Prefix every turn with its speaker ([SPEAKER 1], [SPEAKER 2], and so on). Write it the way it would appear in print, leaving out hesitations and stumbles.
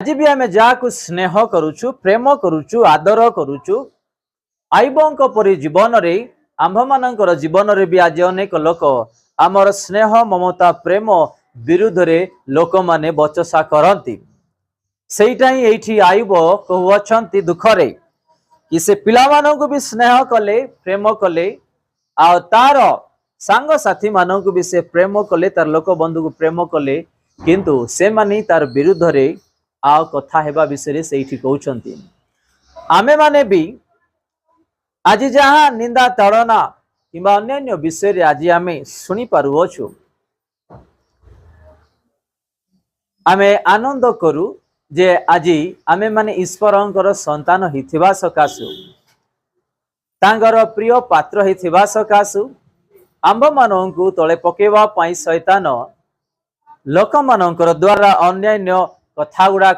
[SPEAKER 1] आज भी आम जहाँ स्नेह करुचु प्रेम करुचु आदर करुचु आईबों परी जीवन रे आंभ मानकर जीवन रे भी आज अनेक लोक आमर स्नेह ममता प्रेम विरुद्ध रे लोक माने बचसा करती सेटा ही एठी आईब कहउछंती दुखरे कि से पिला मानक भी स्नेह कले प्रेम कले आ तार सांग साथी मानक भी से प्रेम कले तार लोक बंधु को प्रेम कले किंतु से मानी तार विरुद्ध रे आ कथा हेबा विषय से कहउछंती आमे माने भी आज जहाँ निंदा ताड़ना कि अन्य विषय आज आम शुणी पारुछु आमे आनंद करू जे आज आमे माने ईश्वरंकर संतान हिथिबा सकाशु तांगर प्रिय पात्र हिथिबा सकाशु आंब मानंकु तळे पकेवा पाई शैतान लोक मानंकर द्वारा अन्य कथा गुडा